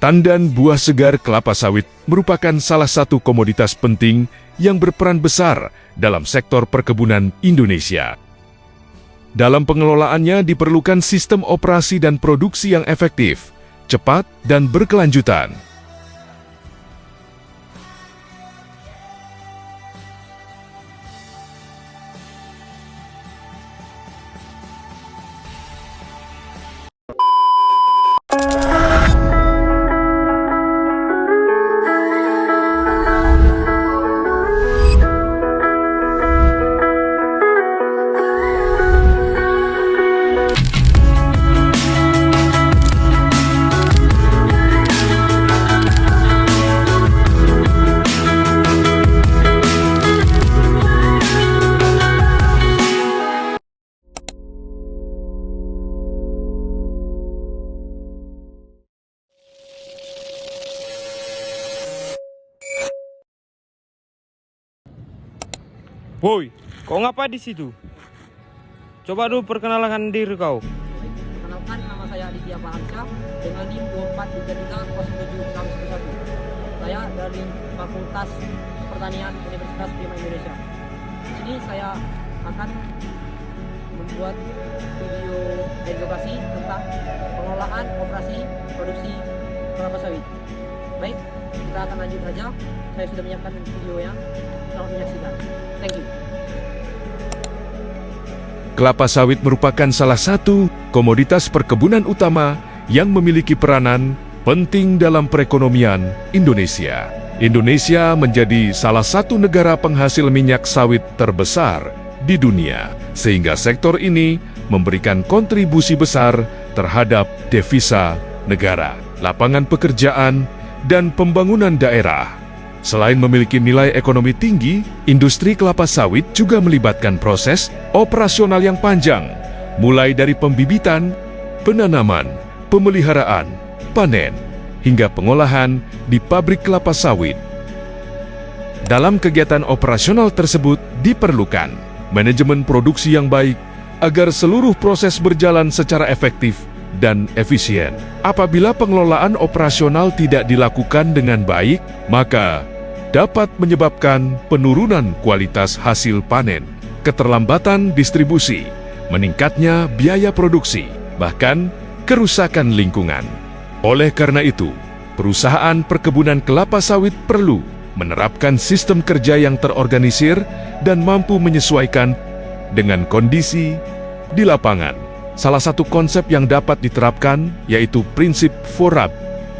Tandan buah segar kelapa sawit merupakan salah satu komoditas penting yang berperan besar dalam sektor perkebunan Indonesia. Dalam pengelolaannya diperlukan sistem operasi dan produksi yang efektif, cepat, dan berkelanjutan. Woi, kau ngapa di situ? Coba dulu perkenalkan diri kau. Perkenalkan, nama saya Aditya Fahamsyah dengan NIM 24330761. Saya dari Fakultas Pertanian Universitas Bima Indonesia. Di sini saya akan membuat video edukasi tentang pengelolaan operasi produksi kelapa sawit. Baik, kita akan lanjut saja. Saya sudah menyiapkan videonya. Selamat menyaksikan. Thank you. Kelapa sawit merupakan salah satu komoditas perkebunan utama yang memiliki peranan penting dalam perekonomian Indonesia. Indonesia menjadi salah satu negara penghasil minyak sawit terbesar di dunia, sehingga sektor ini memberikan kontribusi besar terhadap devisa negara, lapangan pekerjaan, dan pembangunan daerah. Selain memiliki nilai ekonomi tinggi, industri kelapa sawit juga melibatkan proses operasional yang panjang, mulai dari pembibitan, penanaman, pemeliharaan, panen, hingga pengolahan di pabrik kelapa sawit. Dalam kegiatan operasional tersebut diperlukan manajemen produksi yang baik agar seluruh proses berjalan secara efektif dan efisien. Apabila pengelolaan operasional tidak dilakukan dengan baik, maka dapat menyebabkan penurunan kualitas hasil panen, keterlambatan distribusi, meningkatnya biaya produksi, bahkan kerusakan lingkungan. Oleh karena itu, perusahaan perkebunan kelapa sawit perlu menerapkan sistem kerja yang terorganisir dan mampu menyesuaikan dengan kondisi di lapangan. Salah satu konsep yang dapat diterapkan yaitu prinsip 4RAP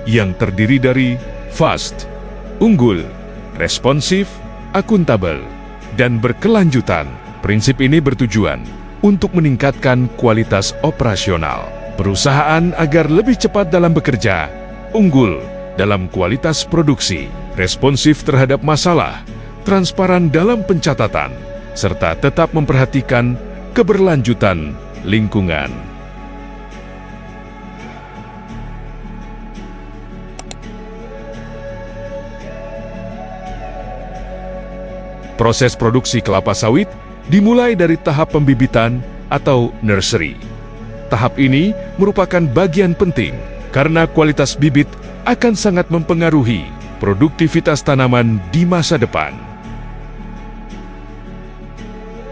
yang terdiri dari fast, unggul, responsif, akuntabel, dan berkelanjutan. Prinsip ini bertujuan untuk meningkatkan kualitas operasional perusahaan agar lebih cepat dalam bekerja, unggul dalam kualitas produksi, responsif terhadap masalah, transparan dalam pencatatan, serta tetap memperhatikan keberlanjutan lingkungan. Proses produksi kelapa sawit dimulai dari tahap pembibitan atau nursery. Tahap ini merupakan bagian penting karena kualitas bibit akan sangat mempengaruhi produktivitas tanaman di masa depan.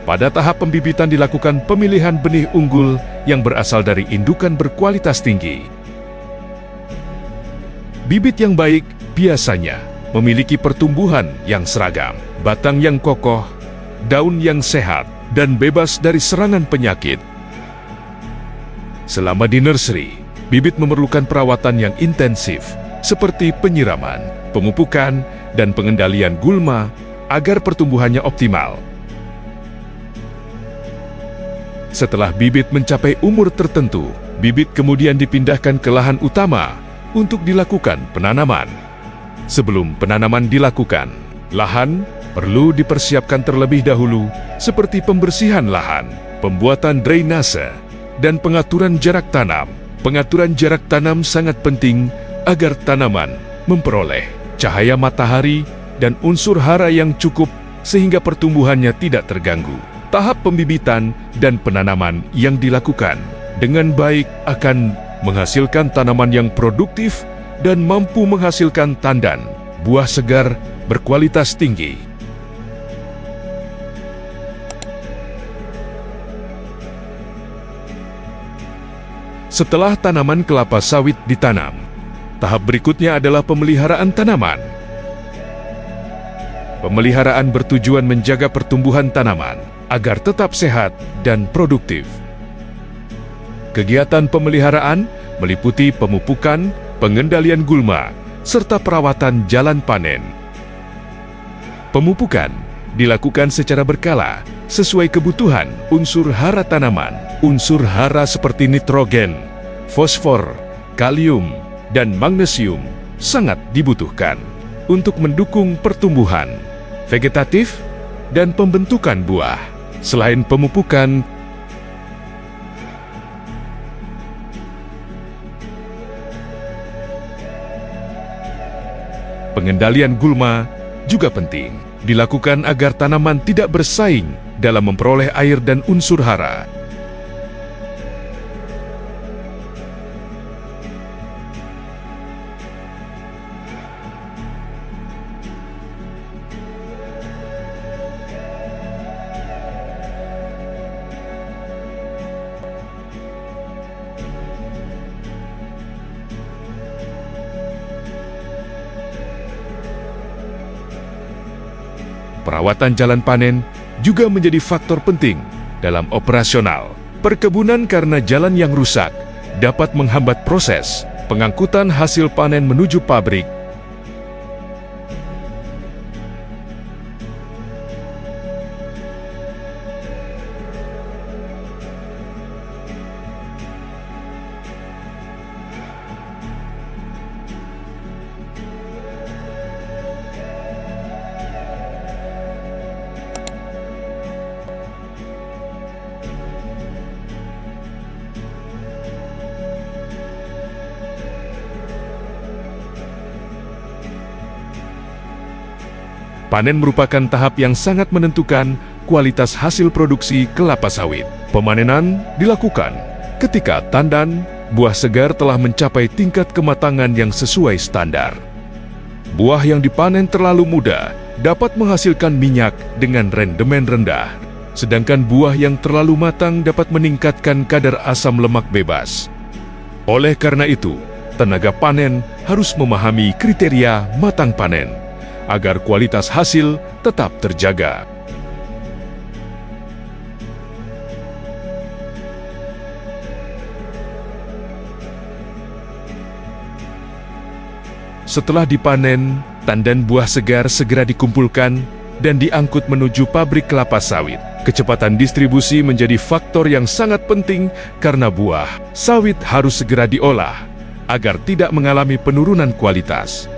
Pada tahap pembibitan dilakukan pemilihan benih unggul yang berasal dari indukan berkualitas tinggi. Bibit yang baik biasanya memiliki pertumbuhan yang seragam, batang yang kokoh, daun yang sehat, dan bebas dari serangan penyakit. Selama di nursery, bibit memerlukan perawatan yang intensif, seperti penyiraman, pemupukan, dan pengendalian gulma agar pertumbuhannya optimal. Setelah bibit mencapai umur tertentu, bibit kemudian dipindahkan ke lahan utama untuk dilakukan penanaman. Sebelum penanaman dilakukan, lahan perlu dipersiapkan terlebih dahulu seperti pembersihan lahan, pembuatan drainase, dan pengaturan jarak tanam. Pengaturan jarak tanam sangat penting agar tanaman memperoleh cahaya matahari dan unsur hara yang cukup sehingga pertumbuhannya tidak terganggu. Tahap pembibitan dan penanaman yang dilakukan dengan baik akan menghasilkan tanaman yang produktif dan mampu menghasilkan tandan, buah segar berkualitas tinggi. Setelah tanaman kelapa sawit ditanam, tahap berikutnya adalah pemeliharaan tanaman. Pemeliharaan bertujuan menjaga pertumbuhan tanaman agar tetap sehat dan produktif. Kegiatan pemeliharaan meliputi pemupukan, pengendalian gulma, serta perawatan jalan panen. Pemupukan dilakukan secara berkala sesuai kebutuhan unsur hara tanaman. Unsur hara seperti nitrogen, fosfor, kalium, dan magnesium sangat dibutuhkan untuk mendukung pertumbuhan vegetatif dan pembentukan buah. Selain pemupukan, pengendalian gulma juga penting dilakukan agar tanaman tidak bersaing dalam memperoleh air dan unsur hara. Perawatan jalan panen juga menjadi faktor penting dalam operasional perkebunan karena jalan yang rusak dapat menghambat proses pengangkutan hasil panen menuju pabrik. Panen merupakan tahap yang sangat menentukan kualitas hasil produksi kelapa sawit. Pemanenan dilakukan ketika tandan, buah segar telah mencapai tingkat kematangan yang sesuai standar. Buah yang dipanen terlalu muda dapat menghasilkan minyak dengan rendemen rendah, sedangkan buah yang terlalu matang dapat meningkatkan kadar asam lemak bebas. Oleh karena itu, tenaga panen harus memahami kriteria matang panen agar kualitas hasil tetap terjaga. Setelah dipanen, tandan buah segar segera dikumpulkan dan diangkut menuju pabrik kelapa sawit. Kecepatan distribusi menjadi faktor yang sangat penting karena buah sawit harus segera diolah agar tidak mengalami penurunan kualitas.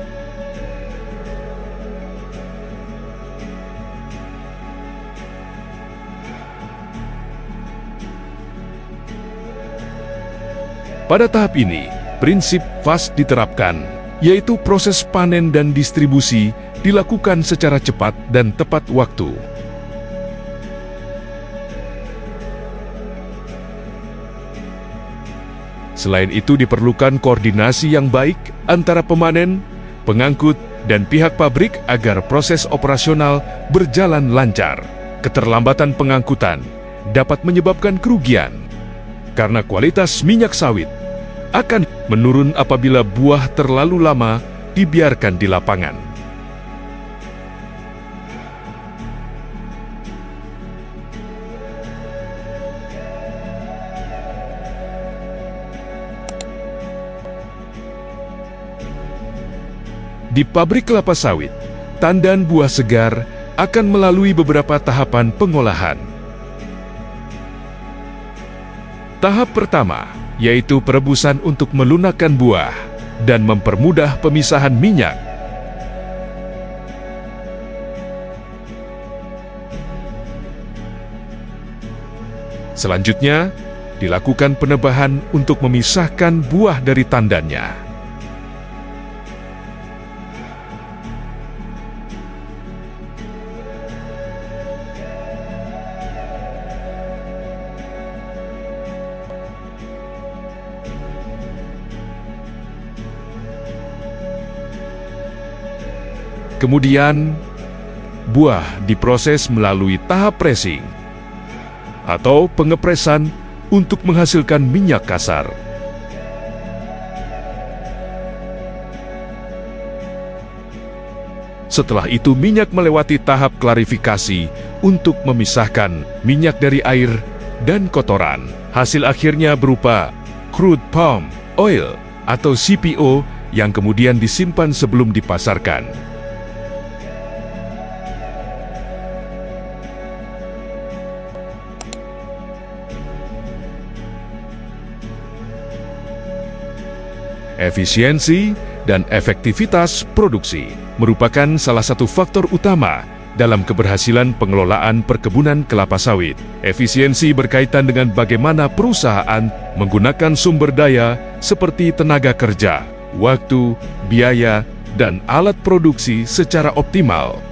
Pada tahap ini, prinsip fast diterapkan, yaitu proses panen dan distribusi dilakukan secara cepat dan tepat waktu. Selain itu diperlukan koordinasi yang baik antara pemanen, pengangkut, dan pihak pabrik agar proses operasional berjalan lancar. Keterlambatan pengangkutan dapat menyebabkan kerugian, karena kualitas minyak sawit akan menurun apabila buah terlalu lama dibiarkan di lapangan. Di pabrik kelapa sawit, tandan buah segar akan melalui beberapa tahapan pengolahan. Tahap pertama yaitu perebusan untuk melunakkan buah dan mempermudah pemisahan minyak. Selanjutnya, dilakukan penebahan untuk memisahkan buah dari tandannya. Kemudian, buah diproses melalui tahap pressing atau pengepresan untuk menghasilkan minyak kasar. Setelah itu minyak melewati tahap klarifikasi untuk memisahkan minyak dari air dan kotoran. Hasil akhirnya berupa crude palm oil atau CPO yang kemudian disimpan sebelum dipasarkan. Efisiensi dan efektivitas produksi merupakan salah satu faktor utama dalam keberhasilan pengelolaan perkebunan kelapa sawit. Efisiensi berkaitan dengan bagaimana perusahaan menggunakan sumber daya seperti tenaga kerja, waktu, biaya, dan alat produksi secara optimal.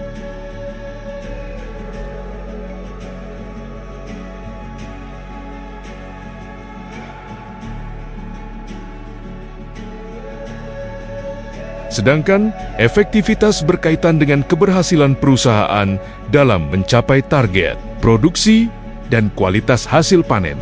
Sedangkan efektivitas berkaitan dengan keberhasilan perusahaan dalam mencapai target, produksi, dan kualitas hasil panen.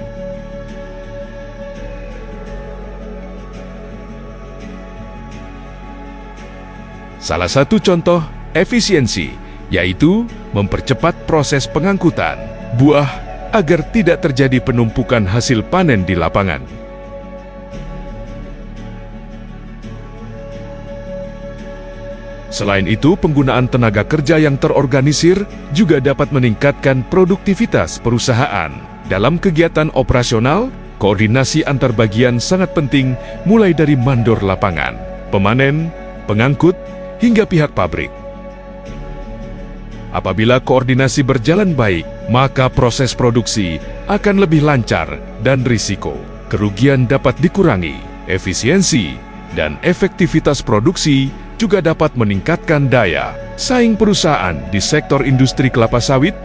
Salah satu contoh efisiensi yaitu mempercepat proses pengangkutan buah agar tidak terjadi penumpukan hasil panen di lapangan. Selain itu, penggunaan tenaga kerja yang terorganisir juga dapat meningkatkan produktivitas perusahaan. Dalam kegiatan operasional, koordinasi antar bagian sangat penting mulai dari mandor lapangan, pemanen, pengangkut, hingga pihak pabrik. Apabila koordinasi berjalan baik, maka proses produksi akan lebih lancar dan risiko kerugian dapat dikurangi. Efisiensi dan efektivitas produksi juga dapat meningkatkan daya saing perusahaan di sektor industri kelapa sawit.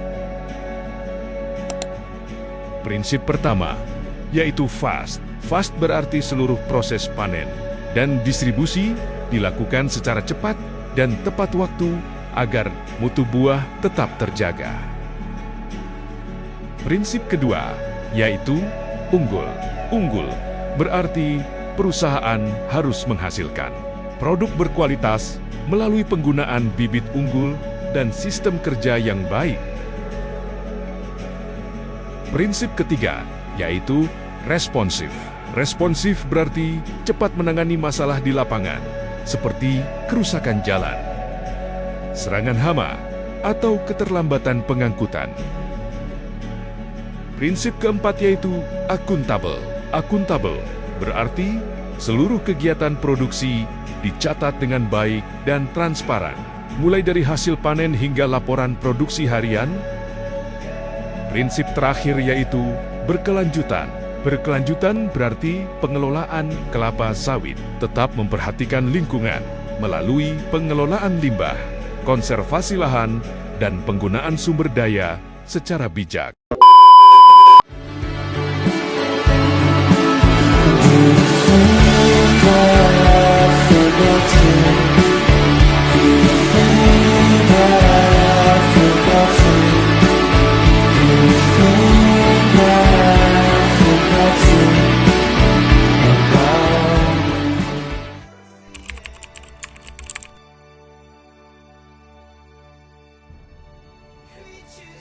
Prinsip pertama, yaitu fast. Fast berarti seluruh proses panen dan distribusi dilakukan secara cepat dan tepat waktu agar mutu buah tetap terjaga. Prinsip kedua, yaitu unggul. Unggul berarti perusahaan harus menghasilkan produk berkualitas melalui penggunaan bibit unggul dan sistem kerja yang baik. Prinsip ketiga, yaitu responsif. Responsif berarti cepat menangani masalah di lapangan, seperti kerusakan jalan, serangan hama, atau keterlambatan pengangkutan. Prinsip keempat yaitu akuntabel. Akuntabel berarti seluruh kegiatan produksi dicatat dengan baik dan transparan, mulai dari hasil panen hingga laporan produksi harian. Prinsip terakhir yaitu berkelanjutan. Berkelanjutan berarti pengelolaan kelapa sawit tetap memperhatikan lingkungan melalui pengelolaan limbah, konservasi lahan, dan penggunaan sumber daya secara bijak. We choose